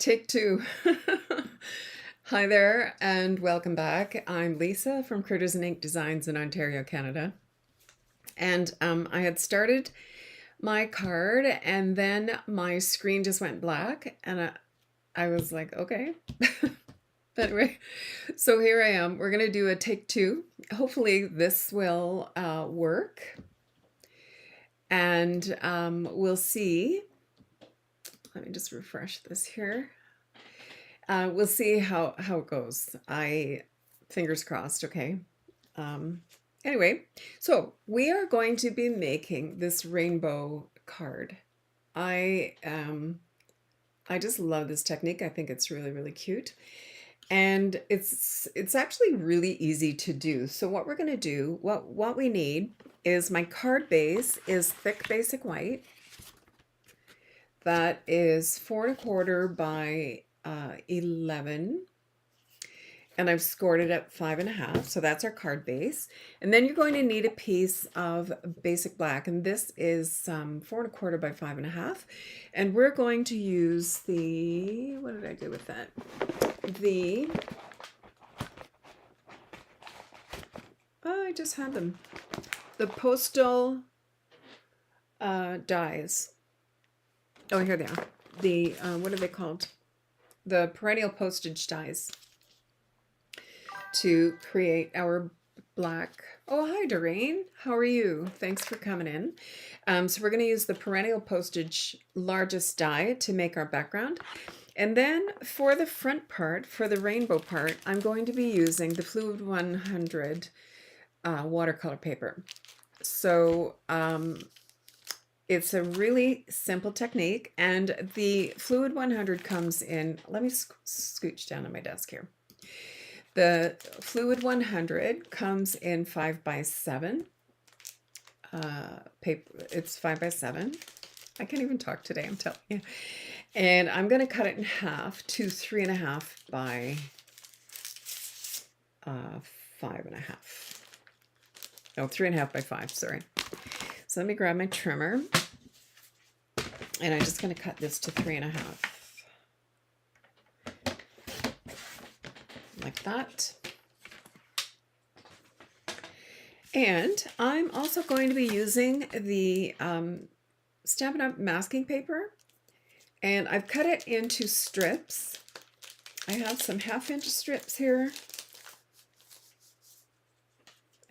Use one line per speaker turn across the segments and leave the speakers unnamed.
Take two. Hi there, and welcome back. I'm Lisa from Critters'n Ink Designs in Ontario, Canada. And I had started my card, and then my screen just went black, and I was like, okay. Anyway, so here I am. We're going to do a take two. Hopefully, this will work, and we'll see. Let me just refresh this here. We'll see how it goes. Fingers crossed, okay? Um, anyway, so we are going to be making this rainbow card. I just love this technique. I think it's really, really cute. And it's actually really easy to do. So what we're going to do, what we need is my card base is thick basic white. That is 4 1/4 by 11, and I've scored it at 5 1/2. So that's our card base. And then you're going to need a piece of basic black, and this is 4 1/4 by 5 1/2. And we're going to use the, what did I do with that? I just had them. The postal dies. Oh, here they are. The, what are they called? The perennial postage dies to create our black. Oh, hi, Doreen. How are you? Thanks for coming in. So we're going to use the perennial postage largest die to make our background. And then for the front part, for the rainbow part, I'm going to be using the Fluid 100 watercolor paper. So it's a really simple technique, and the Fluid 100 comes in, let me scooch down on my desk here. The Fluid 100 comes in 5x7 paper. It's 5x7. I can't even talk today, I'm telling you. And I'm going to cut it in half to 3.5 by 5.5. No, 3.5 by 5, sorry. So let me grab my trimmer, and I'm just going to cut this to 3.5. Like that. And I'm also going to be using the Stampin' Up! Masking paper, and I've cut it into strips. I have some 1/2 inch strips here,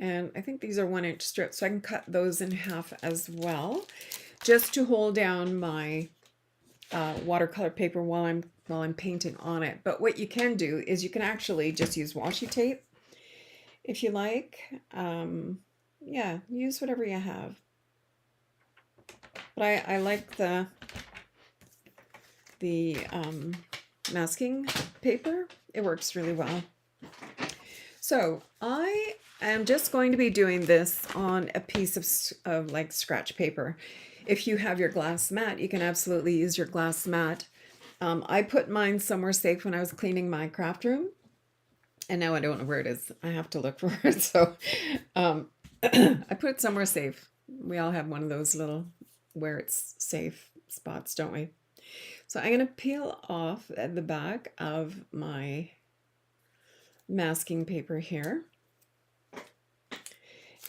and I think these are 1-inch strips, so I can cut those in half as well, just to hold down my watercolor paper while I'm painting on it. But what you can do is you can actually just use washi tape if you like. Yeah, use whatever you have. But I like the masking paper. It works really well. So I am just going to be doing this on a piece of like scratch paper. If you have your glass mat, you can absolutely use your glass mat. I put mine somewhere safe when I was cleaning my craft room, and now I don't know where it is. I have to look for it. So I put it somewhere safe. We all have one of those little where it's safe spots, don't we? So I'm going to peel off the back of my masking paper here.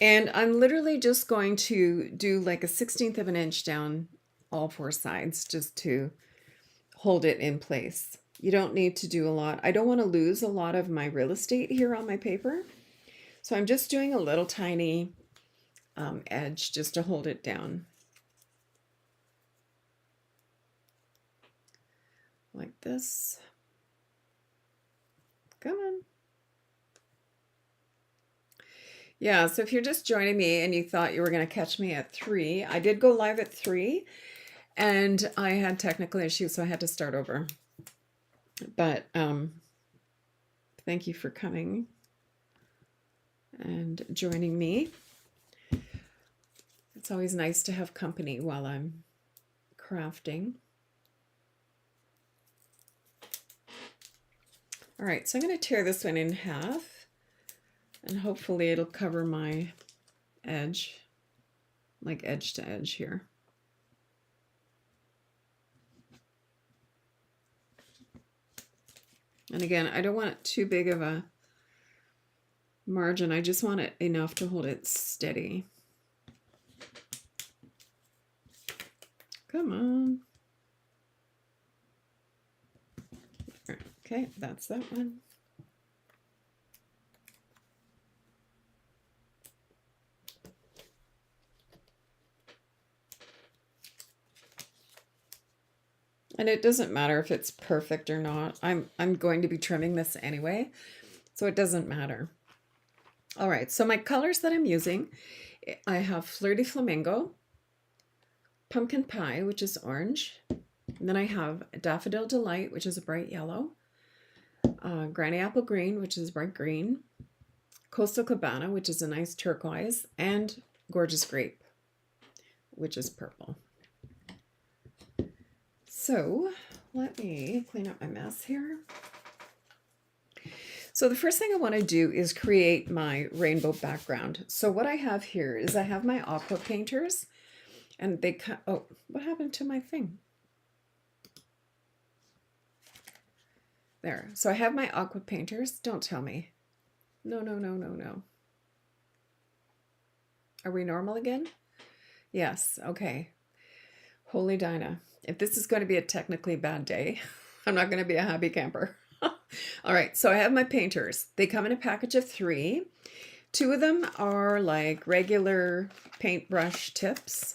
And I'm literally just going to do like a 1/16 of an inch down all 4 sides just to hold it in place. You don't need to do a lot. I don't want to lose a lot of my real estate here on my paper. So I'm just doing a little tiny edge just to hold it down. Like this. Come on. Yeah, so if you're just joining me and you thought you were going to catch me at 3, I did go live at 3, and I had technical issues, so I had to start over. But thank you for coming and joining me. It's always nice to have company while I'm crafting. All right, so I'm going to tear this one in half, and hopefully it'll cover my edge, like edge to edge here. And again, I don't want it too big of a margin. I just want it enough to hold it steady. Come on. Okay, that's that one. And it doesn't matter if it's perfect or not. I'm going to be trimming this anyway, so it doesn't matter. All right, so my colors that I'm using, I have Flirty Flamingo, Pumpkin Pie, which is orange, and then I have Daffodil Delight, which is a bright yellow, Granny Apple Green, which is bright green, Coastal Cabana, which is a nice turquoise, and Gorgeous Grape, which is purple. So let me clean up my mess here. So the first thing I want to do is create my rainbow background. So what I have here is I have my aqua painters, and they oh, what happened to my thing? There. So I have my aqua painters. Don't tell me. No, no, no, no, no. Are we normal again? Yes. Okay. Holy Dinah. If this is going to be a technically bad day, I'm not going to be a happy camper. All right, so I have my painters. They come in a package of 3. 2 of them are like regular paintbrush tips.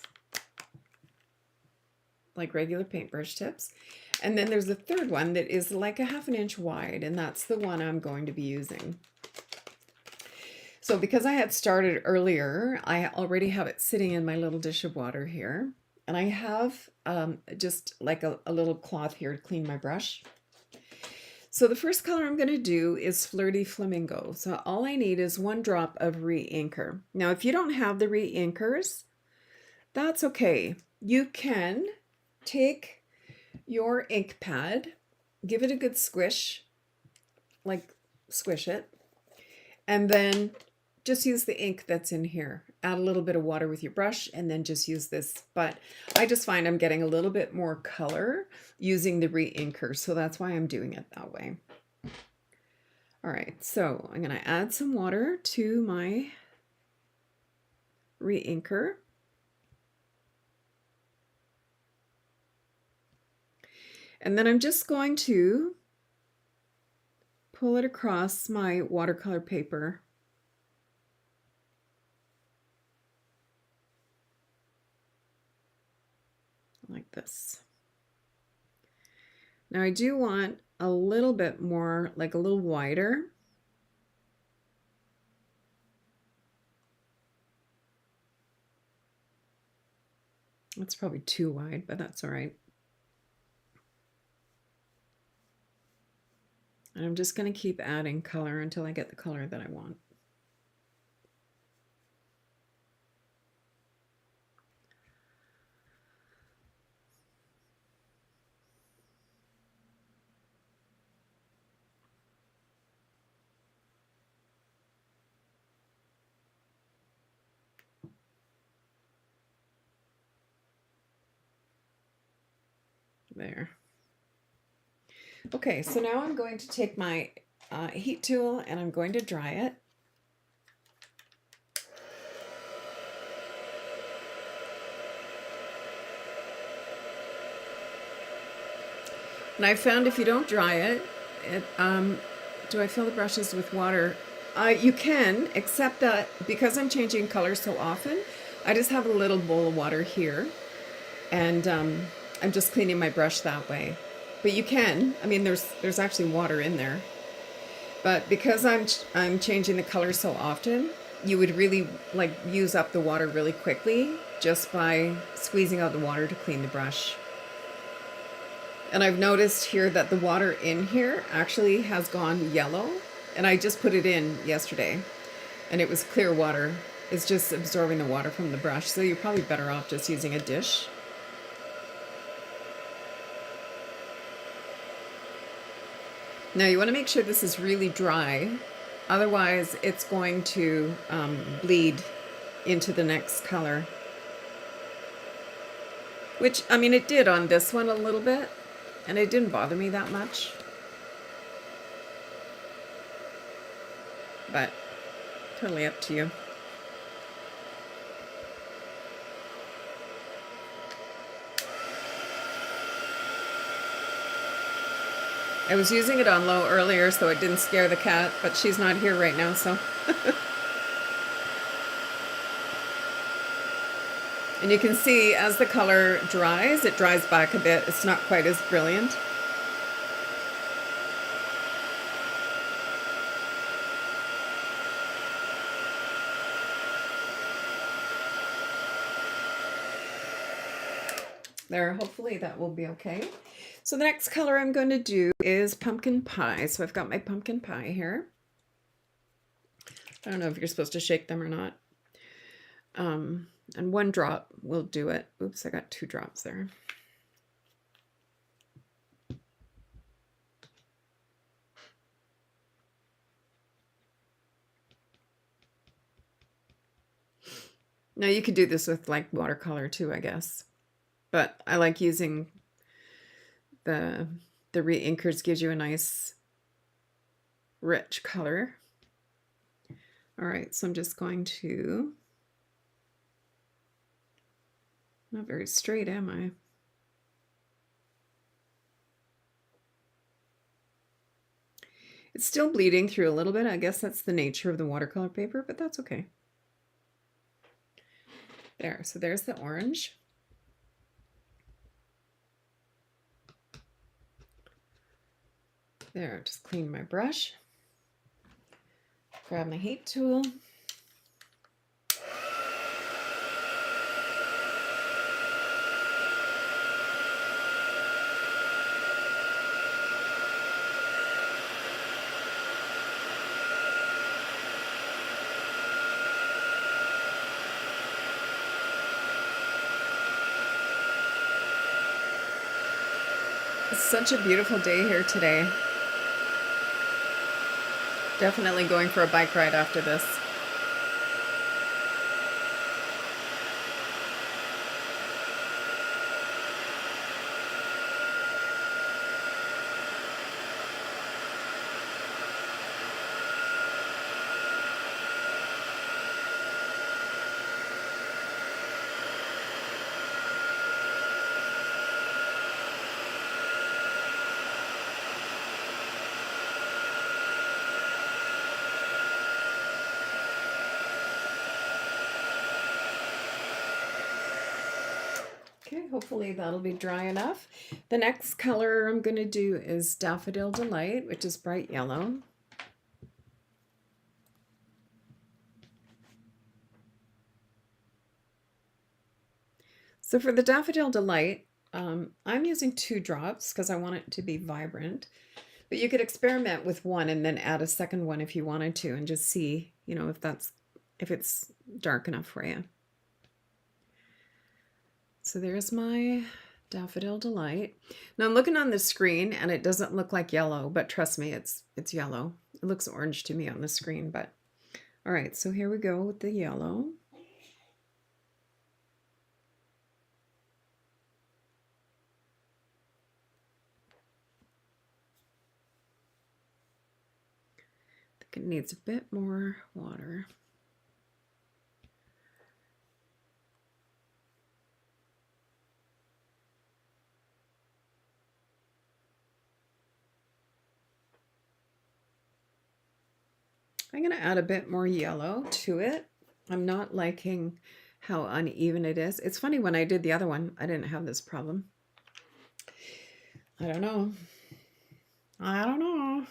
Like regular paintbrush tips. And then there's a third one that is like a 1/2 inch wide, and that's the one I'm going to be using. So because I had started earlier, I already have it sitting in my little dish of water here. And I have just like a little cloth here to clean my brush. So the first color I'm going to do is Flirty Flamingo. So all I need is 1 drop of re-inker. Now, if you don't have the re-inkers, that's okay. You can take your ink pad, give it a good squish, like squish it, and then just use the ink that's in here. Add a little bit of water with your brush and then just use this. But I just find I'm getting a little bit more color using the re-inker, so that's why I'm doing it that way. All right, so I'm going to add some water to my re-inker. And then I'm just going to pull it across my watercolor paper. Like this. Now I do want a little bit more, like a little wider. That's probably too wide, but that's all right. And I'm just going to keep adding color until I get the color that I want. There. Okay, so now I'm going to take my heat tool and I'm going to dry it. And I found if you don't dry it, do I fill the brushes with water? You can, except that because I'm changing colors so often, I just have a little bowl of water here, and I'm just cleaning my brush that way. But you can, I mean, there's actually water in there. But because I'm changing the color so often, you would really like use up the water really quickly just by squeezing out the water to clean the brush. And I've noticed here that the water in here actually has gone yellow, and I just put it in yesterday and it was clear water. It's just absorbing the water from the brush, so you're probably better off just using a dish. Now you want to make sure this is really dry, otherwise it's going to bleed into the next color. Which, I mean, it did on this one a little bit, and it didn't bother me that much. but totally up to you. I was using it on low earlier so it didn't scare the cat, but she's not here right now, so. And you can see as the color dries, it dries back a bit. It's not quite as brilliant. There, hopefully that will be okay. So the next color I'm going to do is pumpkin pie. So I've got my pumpkin pie here. I don't know if you're supposed to shake them or not. And 1 drop will do it. Oops, I got 2 drops there. Now you could do this with like watercolor too, I guess. But I like using the re-inkers, gives you a nice rich color. All right, so I'm just going to, not very straight, am I? It's still bleeding through a little bit. I guess that's the nature of the watercolor paper, but that's okay. There, so there's the orange. There, just clean my brush. Grab my heat tool. It's such a beautiful day here today. Definitely going for a bike ride after this. Okay, hopefully that'll be dry enough. The next color I'm going to do is Daffodil Delight, which is bright yellow. So for the Daffodil Delight, I'm using 2 drops because I want it to be vibrant. But you could experiment with 1 and then add a second one if you wanted to, and just see, you know, if it's dark enough for you. So there's my Daffodil Delight. Now I'm looking on the screen and it doesn't look like yellow, but trust me, it's yellow. It looks orange to me on the screen, but all right, so here we go with the yellow. I think it needs a bit more water. I'm going to add a bit more yellow to it. I'm not liking how uneven it is. It's funny, when I did the other one, I didn't have this problem. I don't know. I don't know.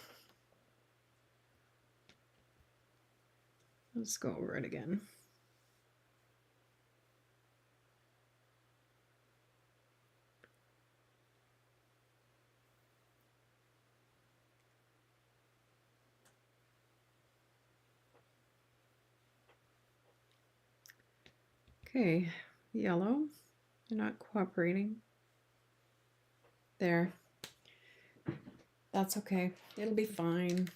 Let's go over it again. Okay, yellow, you're not cooperating. There. That's okay. It'll be fine.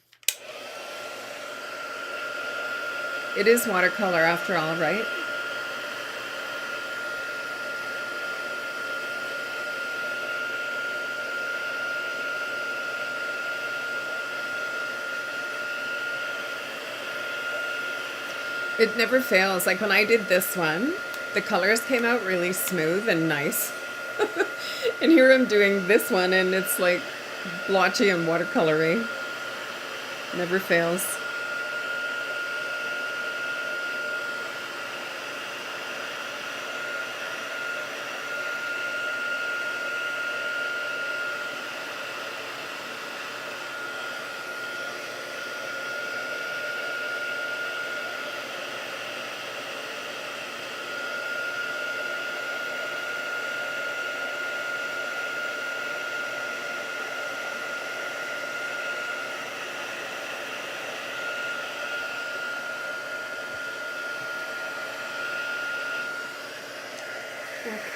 It is watercolor after all, right? It never fails. Like when I did this one, the colors came out really smooth and nice. And here I'm doing this one and it's like blotchy and watercolory. Never fails.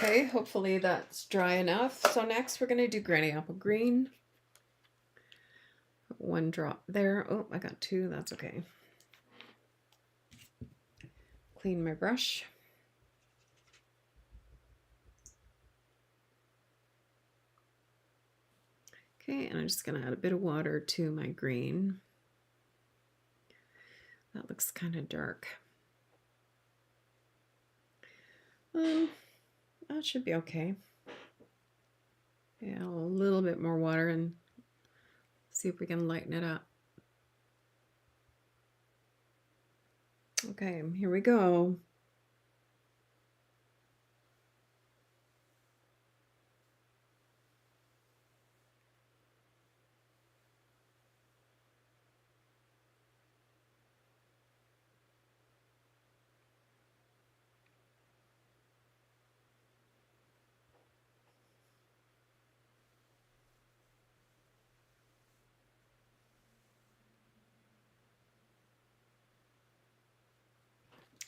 Okay, hopefully that's dry enough. So next we're going to do granny apple green. One drop there. Oh, I got two. That's okay. Clean my brush. Okay, and I'm just going to add a bit of water to my green. That looks kind of dark. That should be okay. Yeah, a little bit more water and see if we can lighten it up. Okay, here we go.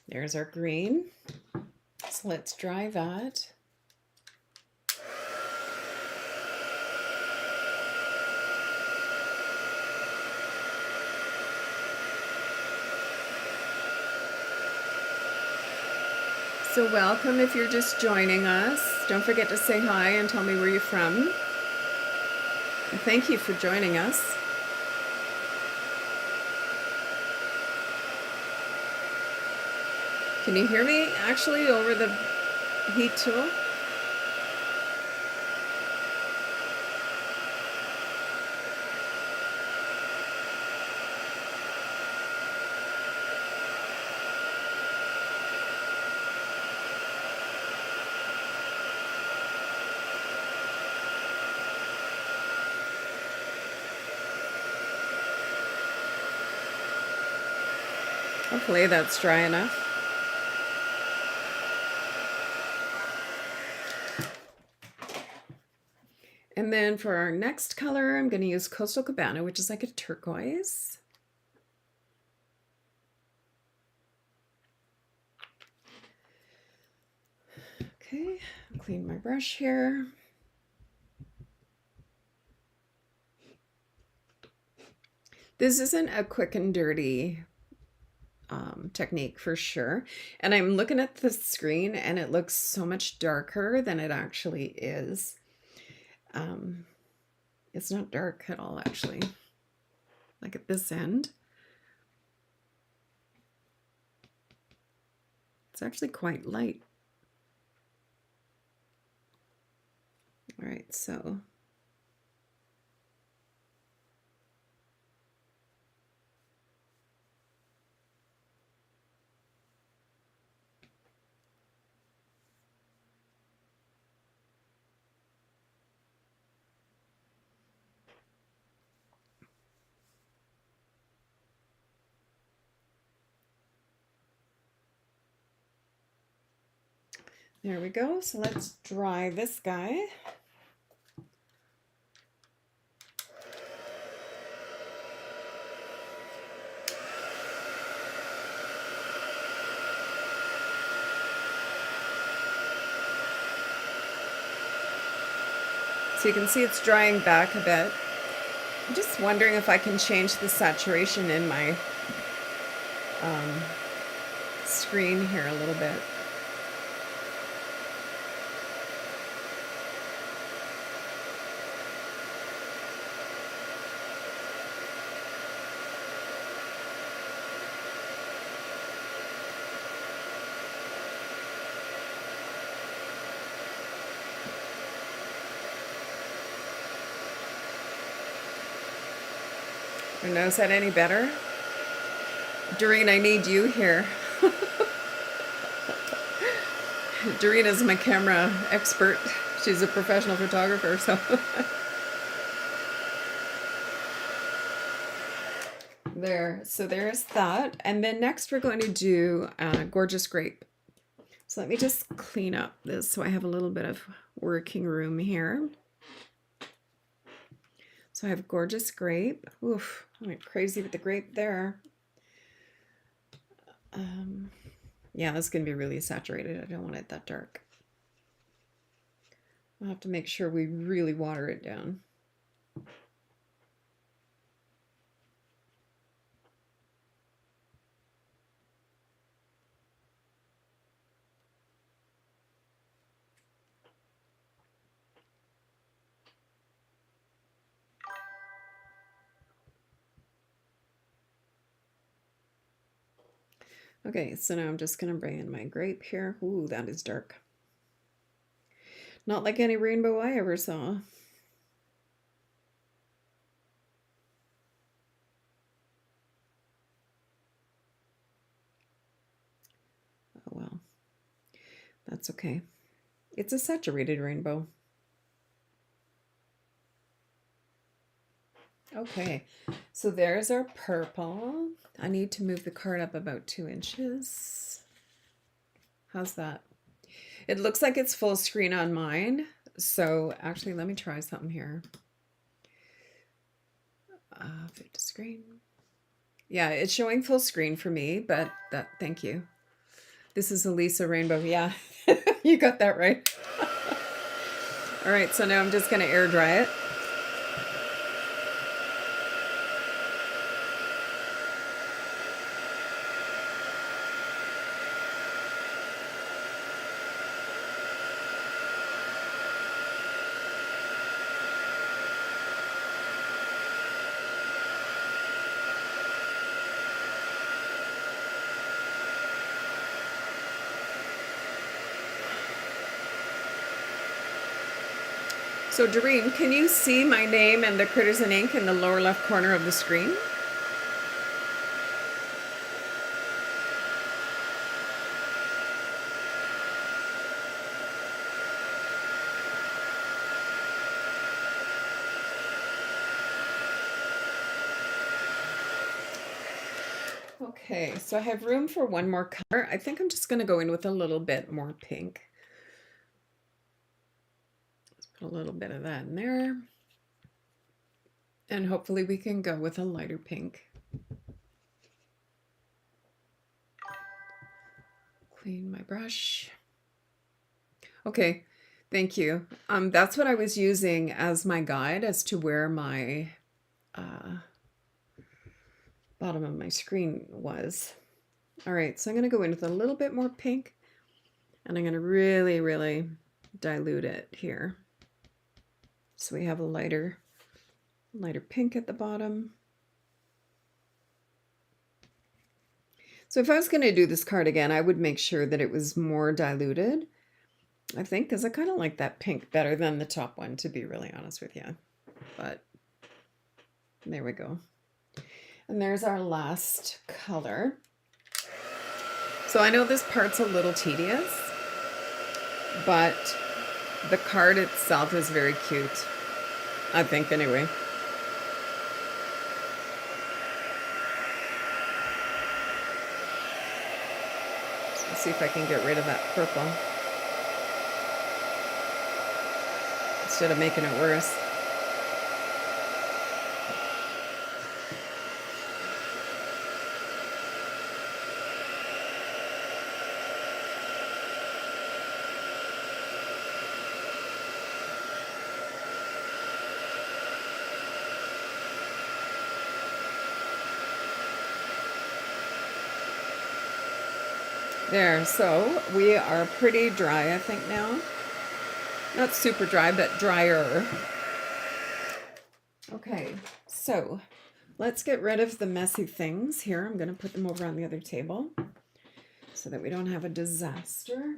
There's our green. So let's dry that. So welcome if you're just joining us. Don't forget to say hi and tell me where you're from. And thank you for joining us. Can you hear me actually over the heat tool? Hopefully that's dry enough. And then for our next color, I'm going to use Coastal Cabana, which is like a turquoise. Okay, clean my brush here. This isn't a quick and dirty technique for sure. And I'm looking at the screen and it looks so much darker than it actually is. It's not dark at all, actually. Like at this end. It's actually quite light. All right, so there we go. So let's dry this guy. So you can see it's drying back a bit. I'm just wondering if I can change the saturation in my screen here a little bit. Now, is that any better? Doreen, I need you here. Doreen is my camera expert. She's a professional photographer, so. There, so there's that. And then next we're going to do Gorgeous Grape. So let me just clean up this so I have a little bit of working room here. So I have Gorgeous Grape. Oof, I went crazy with the grape there. Yeah, that's going to be really saturated. I don't want it that dark. I'll have to make sure we really water it down. Okay, so now I'm just going to bring in my grape here. Ooh, that is dark. Not like any rainbow I ever saw. Oh well, that's okay. It's a saturated rainbow. Okay, so there's our purple. I need to move the card up about 2 inches. How's that? It looks like it's full screen on mine. So actually, let me try something here. Fit to screen. Yeah, it's showing full screen for me, but thank you. This is a Lisa rainbow. Yeah, you got that right. All right, so now I'm just going to air dry it. So Doreen, can you see my name and the Critters'n ink in the lower left corner of the screen? Okay, so I have room for one more color. I think I'm just going to go in with a little bit more pink. Let's put a little bit of that in there. And hopefully we can go with a lighter pink. Clean my brush. Okay, thank you. That's what I was using as my guide as to where my bottom of my screen was. All right, so I'm going to go in with a little bit more pink, and I'm going to really, really dilute it here. So we have a lighter pink at the bottom. So if I was going to do this card again, I would make sure that it was more diluted, I think, because I kind of like that pink better than the top one, to be really honest with you. But there we go. And there's our last color. So I know this part's a little tedious, but the card itself is very cute, I think, anyway. So let's see if I can get rid of that purple instead of making it worse. There, so we are pretty dry, I think, now. Not super dry, but drier. Okay, so let's get rid of the messy things here. I'm going to put them over on the other table so that we don't have a disaster.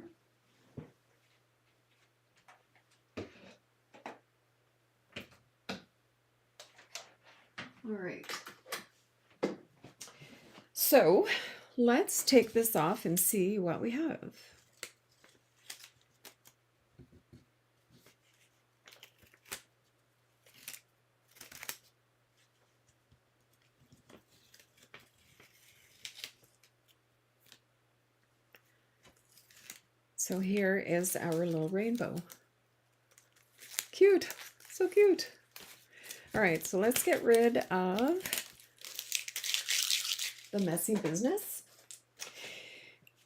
All right, So let's take this off and see what we have. So here is our little rainbow. Cute, so cute. All right, so let's get rid of the messy business.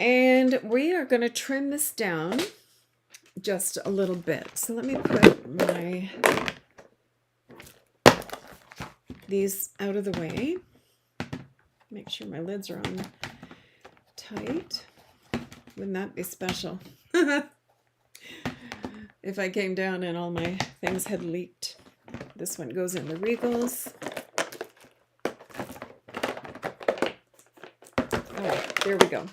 And we are going to trim this down just a little bit. So let me put these out of the way. Make sure my lids are on tight. Wouldn't that be special? If I came down and all my things had leaked. This one goes in the Regals. All right, there we go.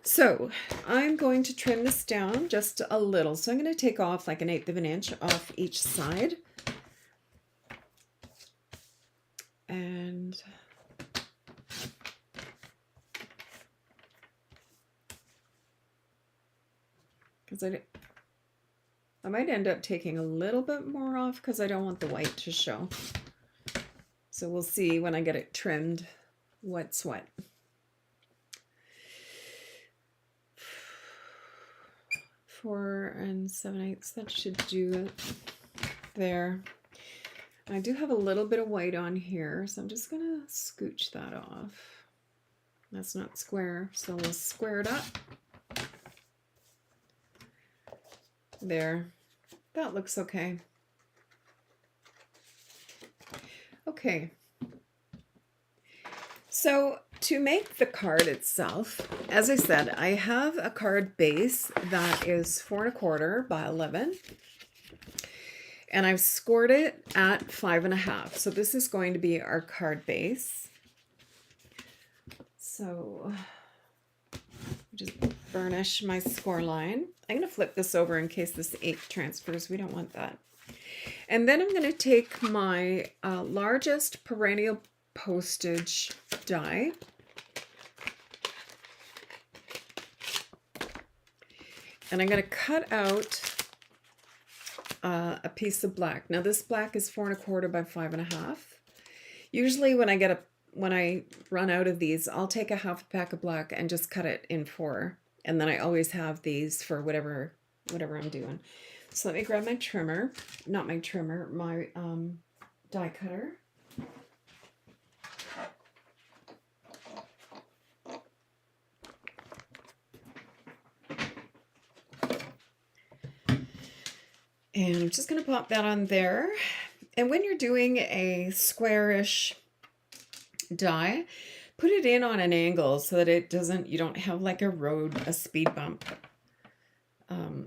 So I'm going to trim this down just a little. So I'm going to take off like 1/8 of an inch off each side. And because I might end up taking a little bit more off because I don't want the white to show. So we'll see when I get it trimmed what's what. Four and 7/8, that should do it there. I do have a little bit of white on here, so I'm just gonna scooch that off. That's not square, so we'll square it up. There, that looks okay. Okay, so to make the card itself, as I said, I have a card base that is 4 1/4 by 11. And I've scored it at 5 1/2. So this is going to be our card base. So just burnish my score line. I'm going to flip this over in case this ink transfers. We don't want that. And then I'm going to take my largest perennial postage die. And I'm going to cut out a piece of black. Now this black is 4 1/4 by 5 1/2. Usually when I run out of these, I'll take a half a pack of black and just cut it in 4. And then I always have these for whatever I'm doing. So let me grab my trimmer, not my trimmer, my die cutter. And I'm just going to pop that on there. And when you're doing a squarish die, put it in on an angle so that you don't have like a speed bump.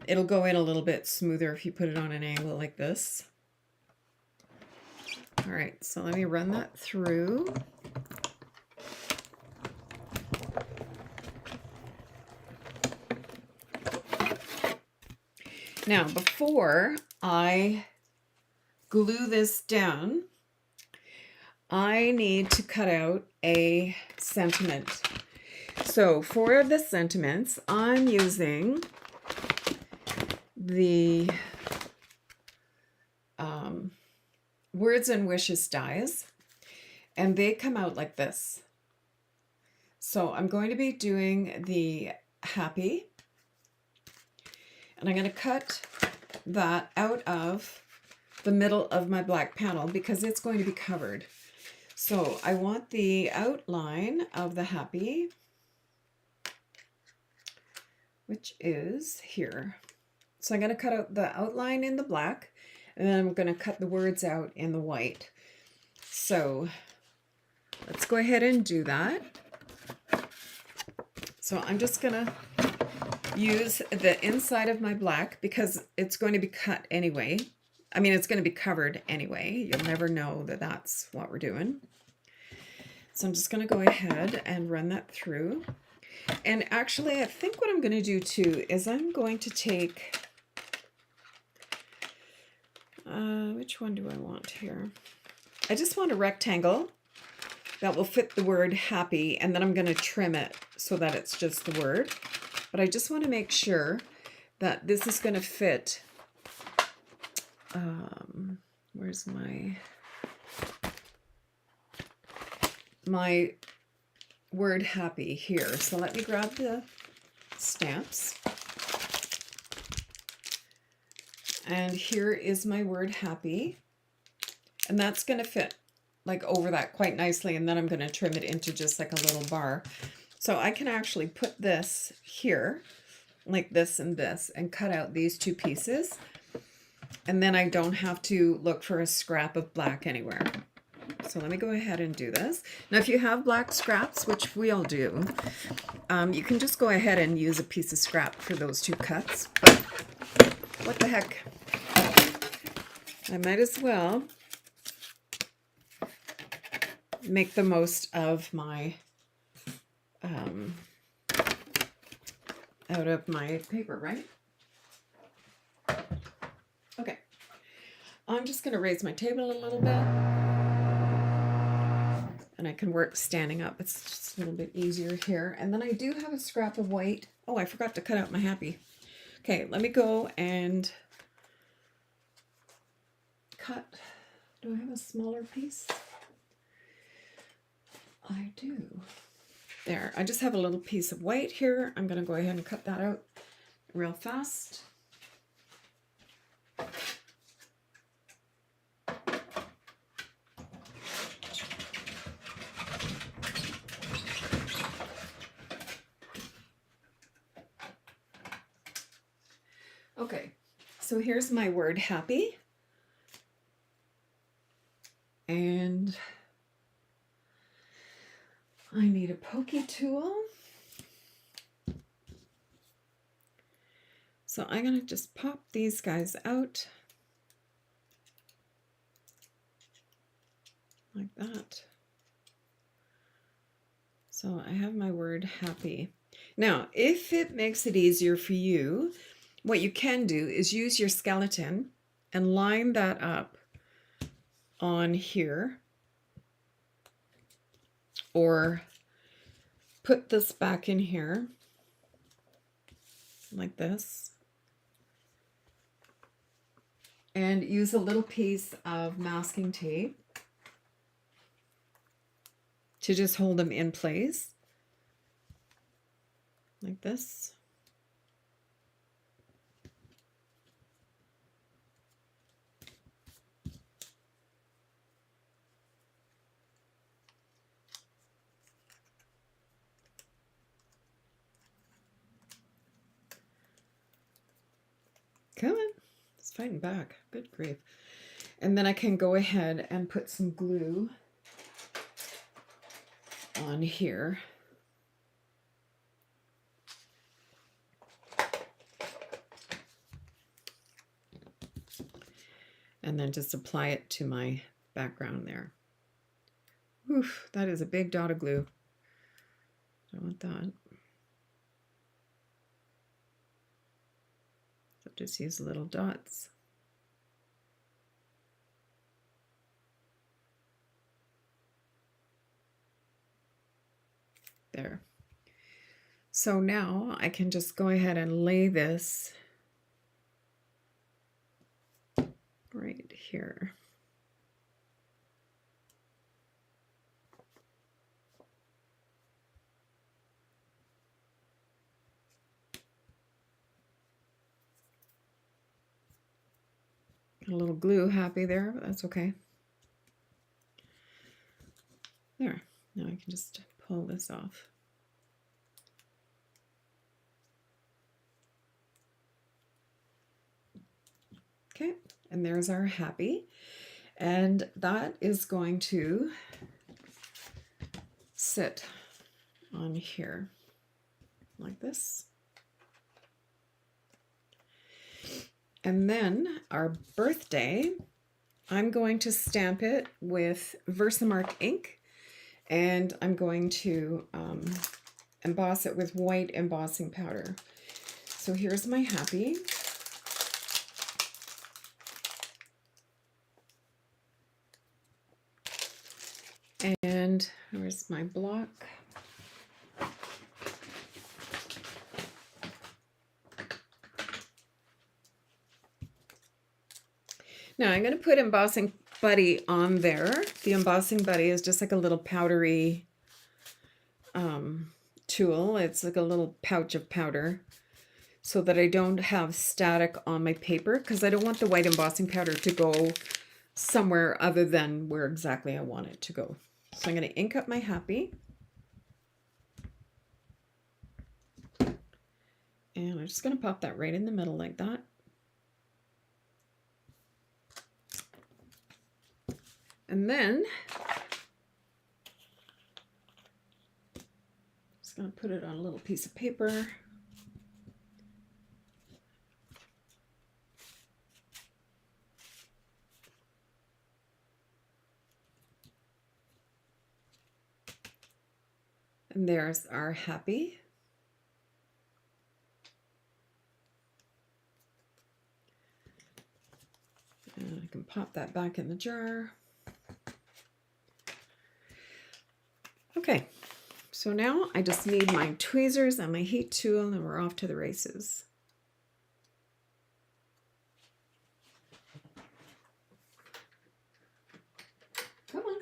It'll go in a little bit smoother if you put it on an angle like this. All right, so let me run that through. Now, before I glue this down, I need to cut out a sentiment. So for the sentiments, I'm using the Words and Wishes dies, and they come out like this. So I'm going to be doing the happy, and I'm going to cut that out of the middle of my black panel because it's going to be covered. So I want the outline of the happy, which is here. So I'm going to cut out the outline in the black, and then I'm going to cut the words out in the white. So let's go ahead and do that. So I'm just going to use the inside of my black because it's going to be cut anyway. I mean, it's going to be covered anyway. You'll never know that that's what we're doing. So I'm just going to go ahead and run that through. And actually, I think what I'm going to do too is I'm going to take, which one do I want here? I just want a rectangle. that will fit the word happy, and then I'm going to trim it so that it's just the word. But I just want to make sure that this is going to fit. Where's my word happy here? So let me grab the stamps. And here is my word happy. And that's going to fit like over that quite nicely. And then I'm going to trim it into just like a little bar. So I can actually put this here like this and cut out these two pieces. And then I don't have to look for a scrap of black anywhere. So let me go ahead and do this. Now, if you have black scraps, which we all do, you can just go ahead and use a piece of scrap for those two cuts. But what the heck? I might as well make the most of my out of my paper, right? Okay. I'm just going to raise my table a little bit. And I can work standing up. It's just a little bit easier here. And then I do have a scrap of white. Oh, I forgot to cut out my happy. Okay, let me go and cut. Do I have a smaller piece? I do. There, I just have a little piece of white here. I'm going to go ahead and cut that out real fast. Okay, so here's my word happy. And I need a pokey tool. So I'm going to just pop these guys out like that. So I have my word happy. Now, if it makes it easier for you, what you can do is use your skeleton and line that up on here, or put this back in here like this, and use a little piece of masking tape to just hold them in place like this. Come on, it's fighting back. Good grief. And then I can go ahead and put some glue on here. And then just apply it to my background there. Oof, that is a big dot of glue. Don't want that. So just use little dots. There. So now I can just go ahead and lay this right here. A little glue happy there, but that's okay. There. Now I can just pull this off. Okay, and there's our happy. And that is going to sit on here like this. And then our birthday, I'm going to stamp it with Versamark ink, and I'm going to emboss it with white embossing powder. So here's my happy. And where's my block? Now I'm going to put Embossing Buddy on there. The Embossing Buddy is just like a little powdery tool. It's like a little pouch of powder so that I don't have static on my paper, because I don't want the white embossing powder to go somewhere other than where exactly I want it to go. So I'm going to ink up my happy. And I'm just going to pop that right in the middle like that. And then just going to put it on a little piece of paper. And there's our happy. And I can pop that back in the jar. Okay, so now I just need my tweezers and my heat tool, and we're off to the races. Come on.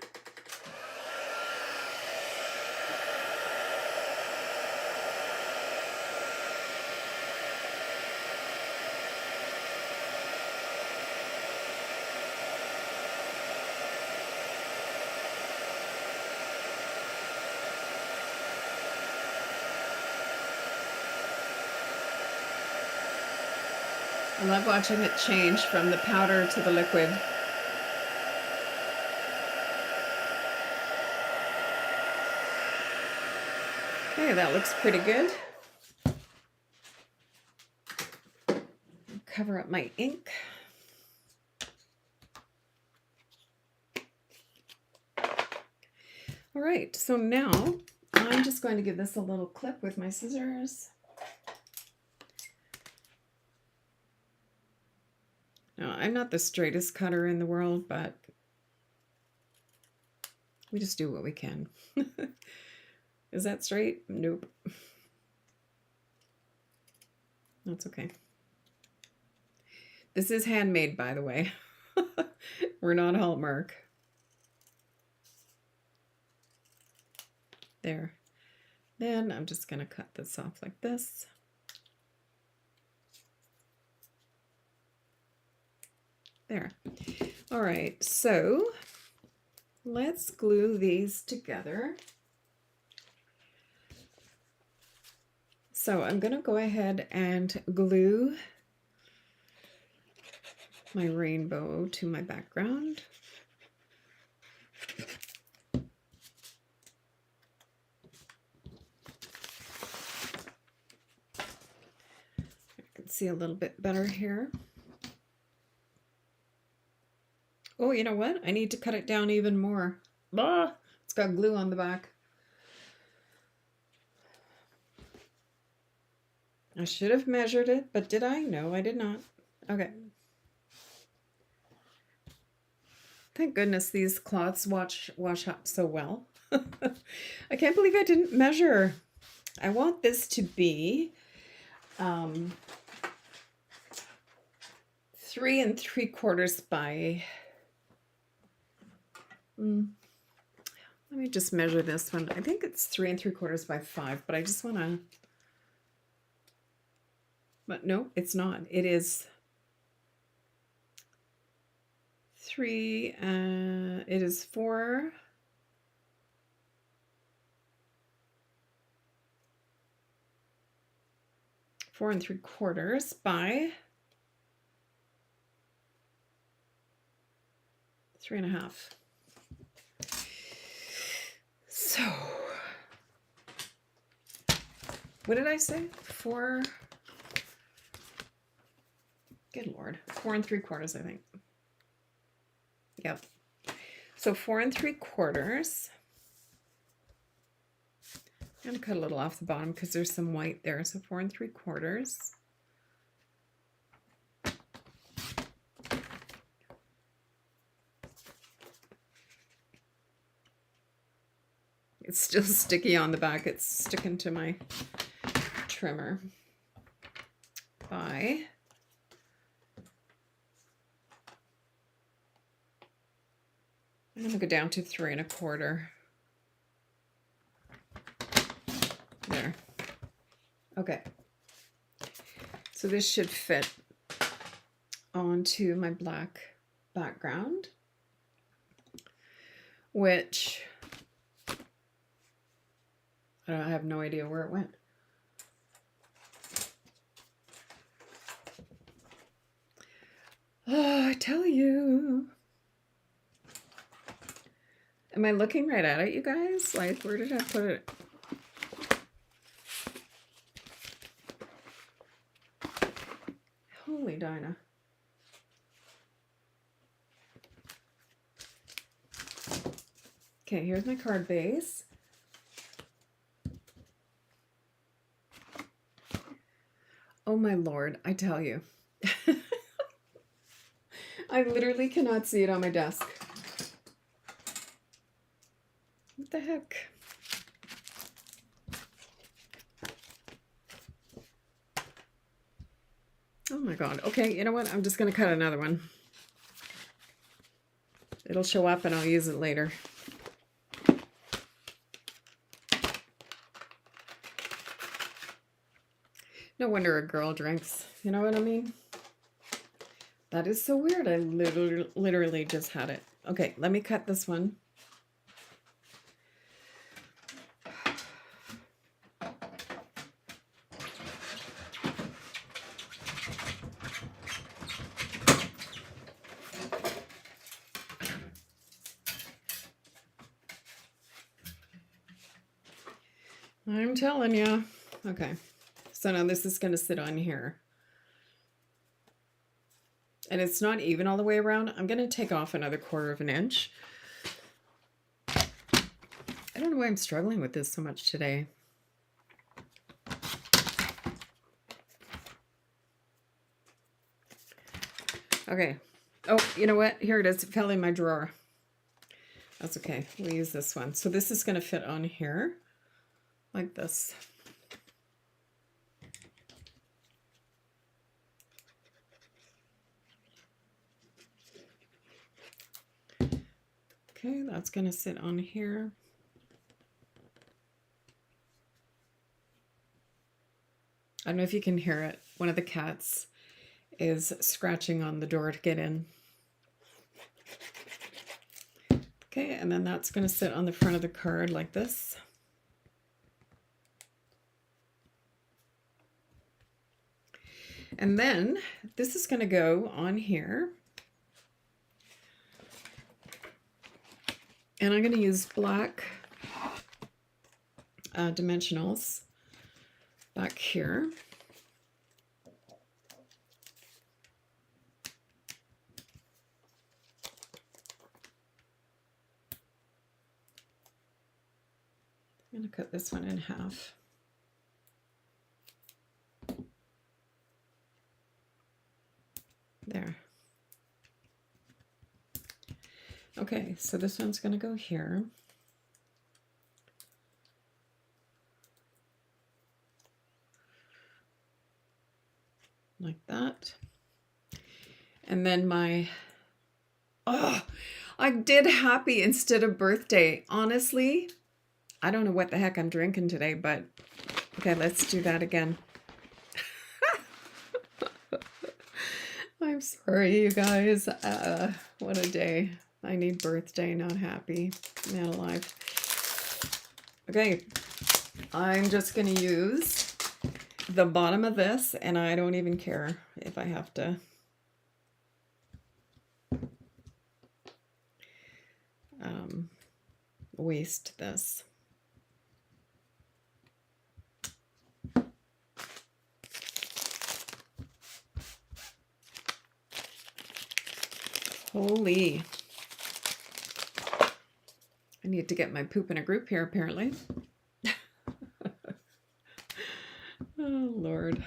I love watching it change from the powder to the liquid. Okay, that looks pretty good. Cover up my ink. All right, so now I'm just going to give this a little clip with my scissors. Now, I'm not the straightest cutter in the world, but we just do what we can. Is that straight? Nope. That's okay. This is handmade, by the way. We're not Hallmark. There. Then I'm just going to cut this off like this. There. All right, so let's glue these together. So I'm going to go ahead and glue my rainbow to my background. I can see a little bit better here. Oh, you know what? I need to cut it down even more. Ah, it's got glue on the back. I should have measured it, but did I? No, I did not. Okay. Thank goodness these cloths wash up so well. I can't believe I didn't measure. I want this to be 3 3/4 by... let me just measure this one. I think it's 3 3/4 by 5, but I just want to... But no, it's not. It is 3, it is 4 3/4 by 3.5. So, what did I say? 4, good Lord, 4 3/4, I think. Yep. So 4 3/4. I'm going to cut a little off the bottom because there's some white there. So 4 3/4. It's still sticky on the back. It's sticking to my trimmer. I'm going to go down to 3 1/4. There. Okay. So this should fit onto my black background, which I have no idea where it went. Oh, I tell you. Am I looking right at it, you guys? Like, where did I put it? Holy Dinah. Okay, here's my card base. Oh my Lord, I tell you. I literally cannot see it on my desk. What the heck? Oh my God. Okay, you know what? I'm just going to cut another one. It'll show up and I'll use it later. No wonder a girl drinks. You know what I mean? That is so weird. I literally just had it. Okay, let me cut this one. I'm telling you. Okay, so now this is going to sit on here. And it's not even all the way around. I'm going to take off another 1/4 inch. I don't know why I'm struggling with this so much today. Okay. Oh, you know what? Here it is. It fell in my drawer. That's okay. We'll use this one. So this is going to fit on here like this. Okay, that's going to sit on here. I don't know if you can hear it. One of the cats is scratching on the door to get in. Okay, and then that's going to sit on the front of the card like this. And then this is going to go on here. And I'm going to use black dimensionals back here. I'm going to cut this one in half. There. Okay, so this one's going to go here. Like that. And then my, oh, I did happy instead of birthday. Honestly, I don't know what the heck I'm drinking today, but okay, let's do that again. I'm sorry, you guys. What a day. I need birthday, not happy. Man alive. Okay, I'm just going to use the bottom of this, and I don't even care if I have to waste this. Holy. I need to get my poop in a group here, apparently. Oh, Lord.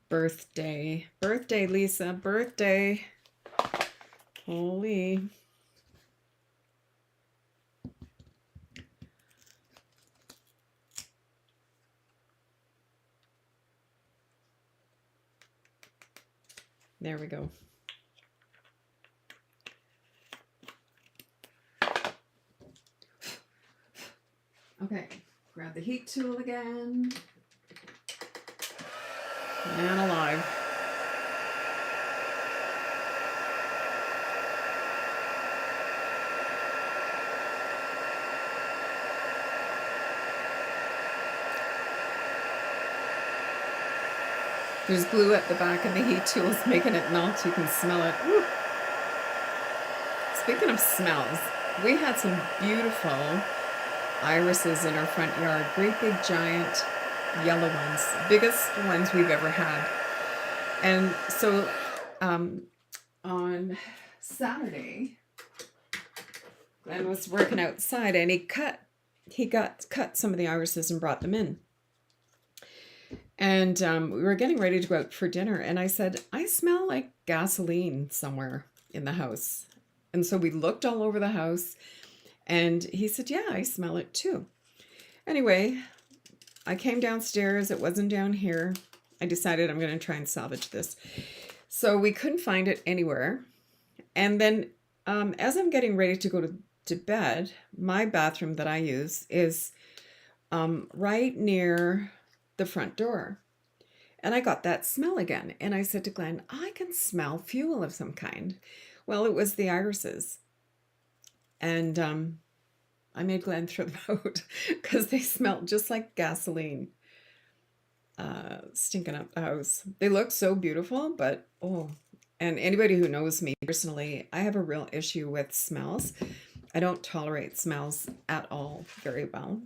Birthday. Birthday, Lisa. Birthday. Holy. There we go. Okay, grab the heat tool again. Man alive. There's glue at the back and the heat tool is making it melt. You can smell it. Woo. Speaking of smells, we had some beautiful irises in our front yard. Great big giant yellow ones. Biggest ones we've ever had. And so on Saturday, Glenn was working outside and he cut some of the irises and brought them in. And we were getting ready to go out for dinner, and I said, I smell like gasoline somewhere in the house. And so we looked all over the house, and he said, yeah, I smell it too. Anyway, I came downstairs. It wasn't down here. I decided I'm going to try and salvage this. So we couldn't find it anywhere. And then as I'm getting ready to go to bed, my bathroom that I use is right near the front door. And I got that smell again. And I said to Glenn, I can smell fuel of some kind. Well, it was the irises. And I made Glenn throw them out because they smelled just like gasoline stinking up the house. They look so beautiful, but oh, and anybody who knows me personally, I have a real issue with smells. I don't tolerate smells at all very well.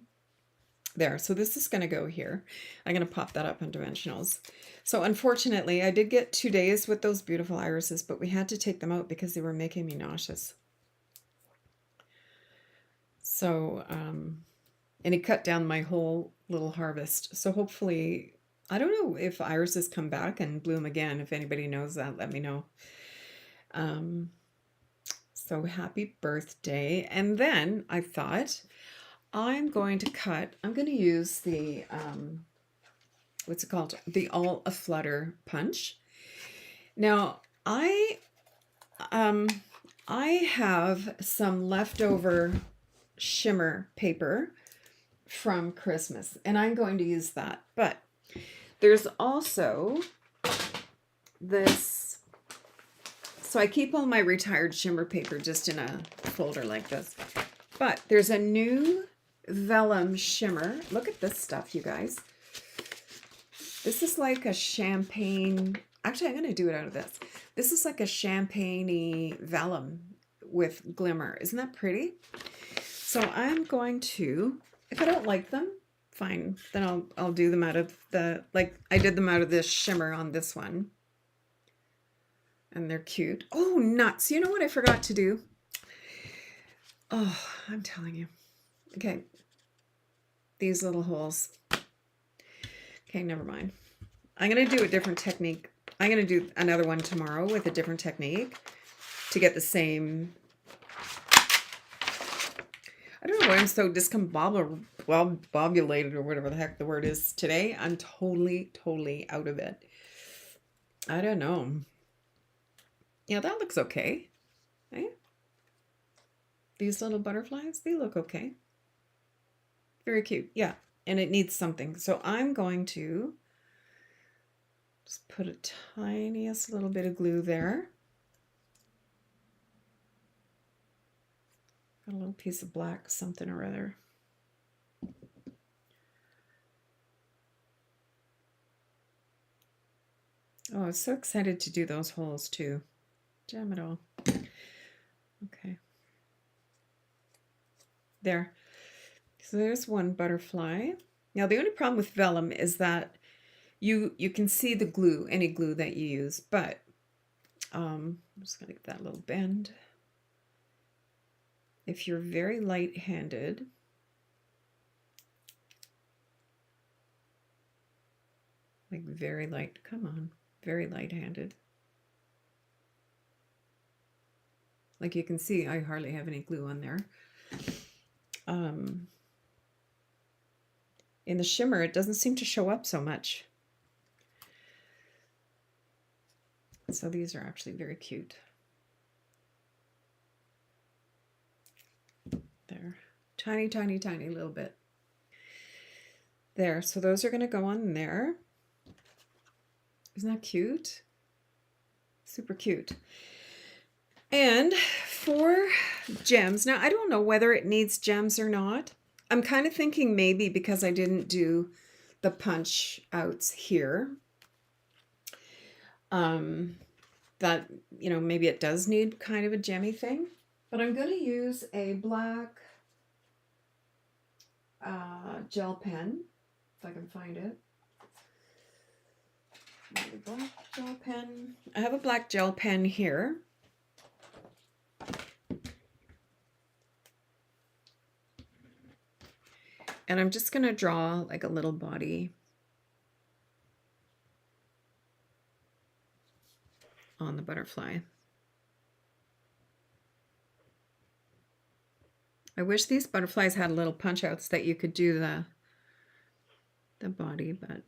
There, so this is going to go here. I'm going to pop that up on dimensionals. So unfortunately, I did get 2 days with those beautiful irises, but we had to take them out because they were making me nauseous. So, and it cut down my whole little harvest. So hopefully, I don't know if irises come back and bloom again. If anybody knows that, let me know. So happy birthday. And then I thought, I'm going to use the, what's it called? The All Aflutter punch. Now, I have some leftover shimmer paper from Christmas, and I'm going to use that. But there's also this, so I keep all my retired shimmer paper just in a folder like this. But there's a new vellum shimmer. Look at this stuff, you guys. This is like a champagne. Actually, I'm going to do it out of this. This is like a champagne-y vellum with glimmer. Isn't that pretty? So I'm going to, if I don't like them, fine. Then I'll do them out of the, like I did them out of this shimmer on this one. And they're cute. Oh, nuts. You know what I forgot to do? Oh, I'm telling you. Okay. These little holes. Okay, never mind. I'm going to do a different technique. I'm going to do another one tomorrow with a different technique to get the same. I don't know why I'm so discombobulated or whatever the heck the word is today. I'm totally out of it. I don't know. Yeah, that looks okay. Eh? These little butterflies, they look okay. Very cute. Yeah, and it needs something. So I'm going to just put a tiniest little bit of glue there. Got a little piece of black something or other. Oh, I was so excited to do those holes too. Jam it all. Okay. There. So there's one butterfly. Now the only problem with vellum is that you can see the glue, any glue that you use, but I'm just gonna give that little bend. If you're very light-handed, like very light, come on, very light-handed. Like you can see, I hardly have any glue on there. In the shimmer, it doesn't seem to show up so much. So these are actually very cute. There, tiny, tiny, tiny little bit. There, so those are going to go on there. Isn't that cute? Super cute. And for gems, now I don't know whether it needs gems or not. I'm kind of thinking maybe because I didn't do the punch outs here, that, you know, maybe it does need kind of a gemmy thing. But I'm going to use a black gel pen, if I can find it. Black gel pen. I have a black gel pen here. And I'm just going to draw like a little body on the butterfly. I wish these butterflies had little punch outs that you could do the body, but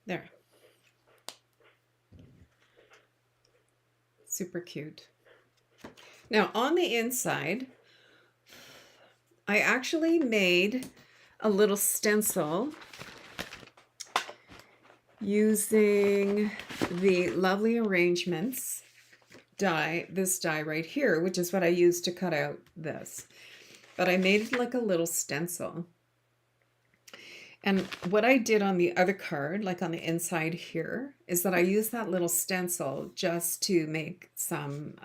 there. Super cute. Now on the inside, I actually made a little stencil using the Lovely Arrangements die, this die right here, which is what I used to cut out this. But I made it like a little stencil. And what I did on the other card, like on the inside here, is that I used that little stencil just to make some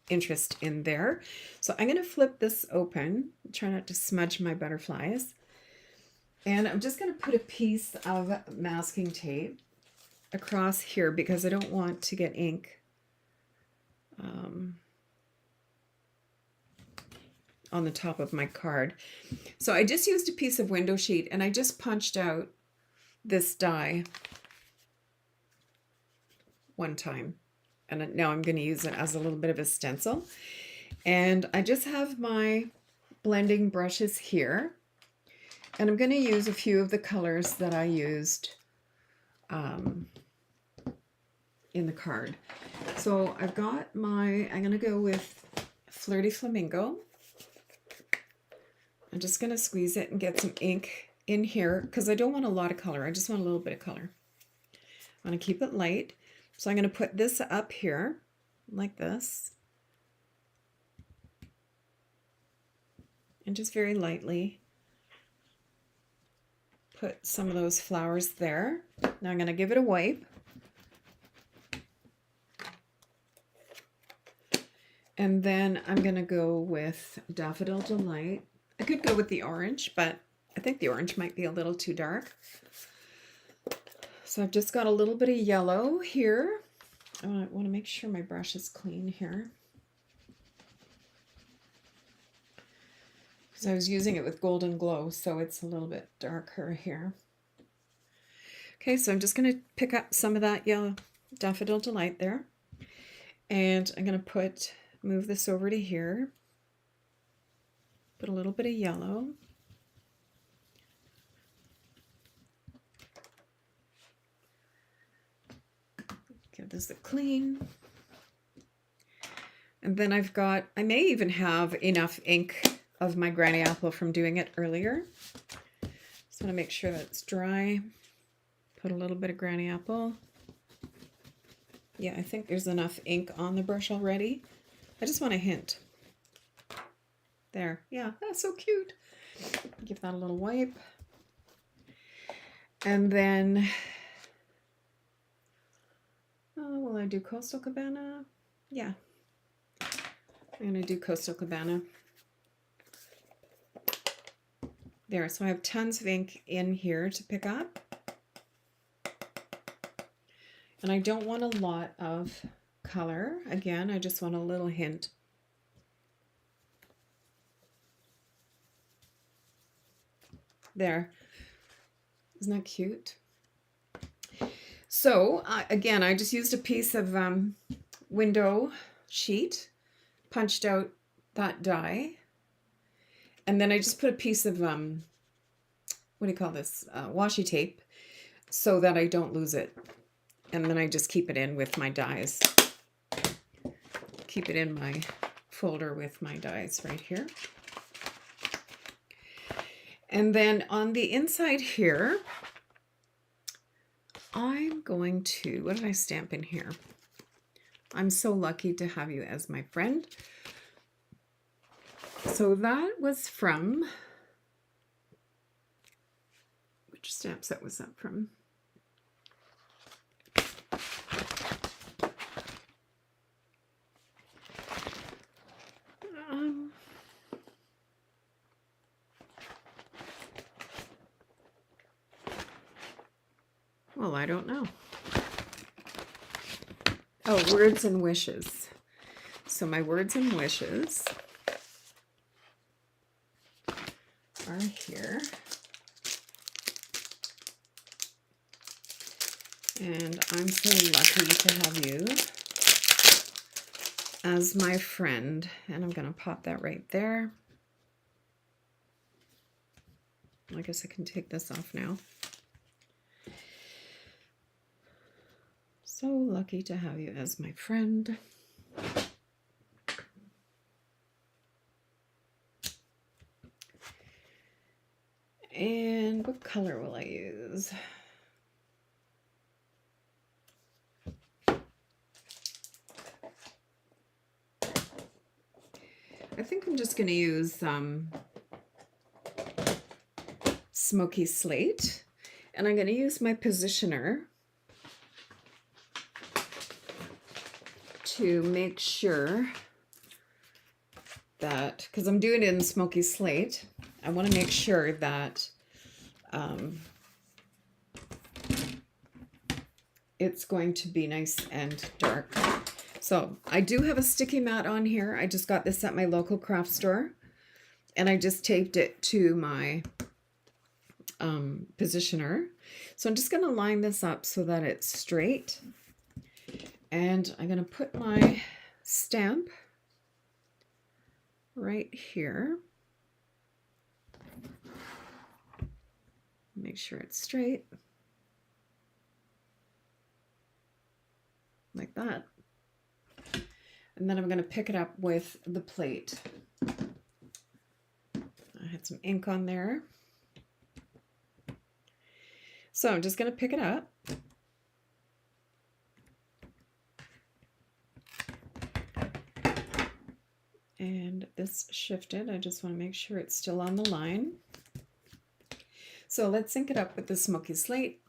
interest in there. So I'm going to flip this open, try not to smudge my butterflies. And I'm just going to put a piece of masking tape across here because I don't want to get ink on the top of my card. So I just used a piece of window sheet and I just punched out this die one time. And now I'm going to use it as a little bit of a stencil. And I just have my blending brushes here. And I'm going to use a few of the colors that I used in the card. So I've got my, I'm going to go with Flirty Flamingo. I'm just going to squeeze it and get some ink in here because I don't want a lot of color. I just want a little bit of color. I want to keep it light. So I'm going to put this up here like this. And just very lightly put some of those flowers there. Now I'm going to give it a wipe. And then I'm going to go with Daffodil Delight. I could go with the orange, but I think the orange might be a little too dark. So I've just got a little bit of yellow here. I want to make sure my brush is clean here, because I was using it with Golden Glow, so it's a little bit darker here. Okay, so I'm just going to pick up some of that yellow Daffodil Delight there. And I'm going to move this over to here. Put a little bit of yellow. Give this a clean. And then I may even have enough ink of my Granny Apple from doing it earlier. Just want to make sure that it's dry. Put a little bit of Granny Apple. Yeah, I think there's enough ink on the brush already. I just want a hint. There. Yeah, that's so cute. Give that a little wipe. And then, will I do Coastal Cabana? Yeah. I'm going to do Coastal Cabana. There, so I have tons of ink in here to pick up. And I don't want a lot of color. Again, I just want a little hint. There. Isn't that cute? So again, I just used a piece of window sheet, punched out that die, and then I just put a piece of what do you call this, washi tape, so that I don't lose it. And then I just keep it in with my dies. Keep it in my folder with my dies right here. And then on the inside here, I'm going to, what did I stamp in here? I'm so lucky to have you as my friend. So that was from, which stamp set was that from? Well, I don't know. Oh, Words and Wishes. So my Words and Wishes are here. And I'm so lucky to have you as my friend. And I'm going to pop that right there. I guess I can take this off now. So lucky to have you as my friend. And what color will I use? I think I'm just going to use Smoky Slate. And I'm going to use my positioner to make sure that, because I'm doing it in Smoky Slate, I want to make sure that it's going to be nice and dark. So I do have a sticky mat on here. I just got this at my local craft store, and I just taped it to my positioner. So I'm just going to line this up so that it's straight. And I'm going to put my stamp right here. Make sure it's straight. Like that. And then I'm going to pick it up with the plate. I had some ink on there. So I'm just going to pick it up. And this shifted. I just want to make sure it's still on the line. So let's sync it up with the Smoky Slate.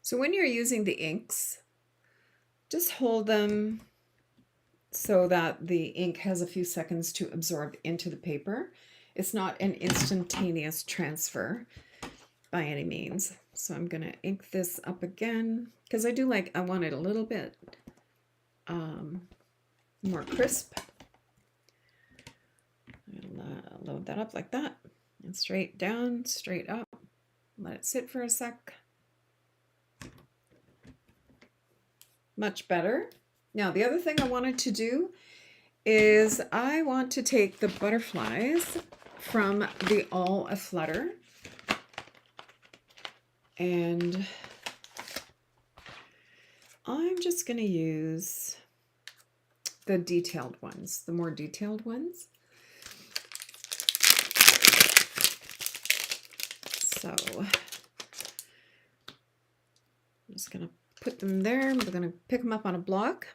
So when you're using the inks, just hold them so that the ink has a few seconds to absorb into the paper. It's not an instantaneous transfer by any means. So I'm going to ink this up again because I want it a little bit more crisp. I'll load that up like that and straight down, straight up. Let it sit for a sec. Much better. Now the other thing I wanted to do is I want to take the butterflies from the All Aflutter, and I'm just going to use the detailed ones, the more detailed ones. So I'm just going to put them there. I'm going to pick them up on a block.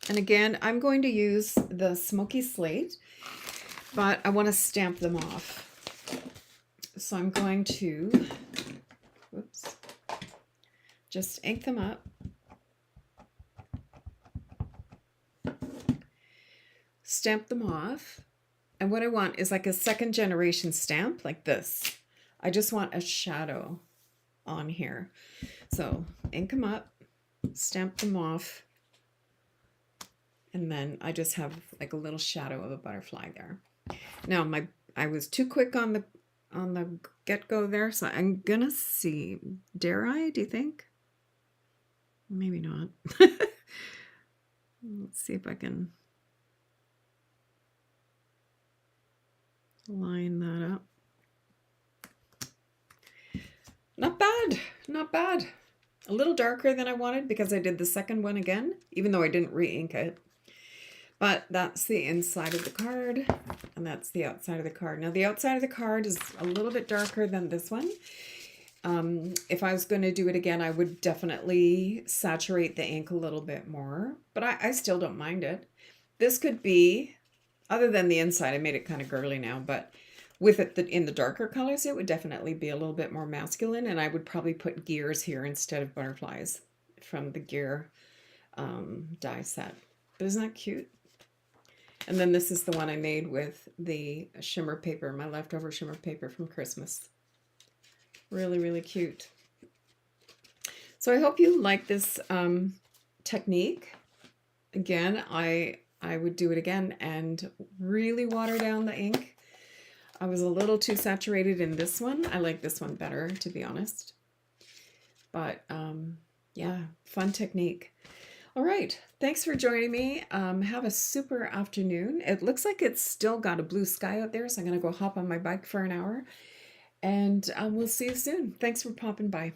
And again, I'm going to use the Smoky Slate, but I want to stamp them off. So I'm going to, whoops, just ink them up. Stamp them off. And what I want is like a second generation stamp like this. I just want a shadow on here. So ink them up. stamp them off. And then I just have like a little shadow of a butterfly there. Now I was too quick on the get-go there, so I'm gonna see. Dare I, do you think? Maybe not. Let's see if I can line that up. Not bad, not bad. A little darker than I wanted because I did the second one again, even though I didn't re-ink it. But that's the inside of the card, and that's the outside of the card. Now the outside of the card is a little bit darker than this one. If I was going to do it again, I would definitely saturate the ink a little bit more, but I still don't mind it. This could be, other than the inside, I made it kind of girly now, but with it in the darker colors, it would definitely be a little bit more masculine, and I would probably put gears here instead of butterflies from the gear die set. But isn't that cute? And then this is the one I made with the shimmer paper, my leftover shimmer paper from Christmas. Really, really cute. So I hope you like this technique. Again, I would do it again and really water down the ink. I was a little too saturated in this one. I like this one better, to be honest. But yeah, fun technique. All right, thanks for joining me. Have a super afternoon. It looks like it's still got a blue sky out there, so I'm going to go hop on my bike for an hour. And we'll see you soon. Thanks for popping by.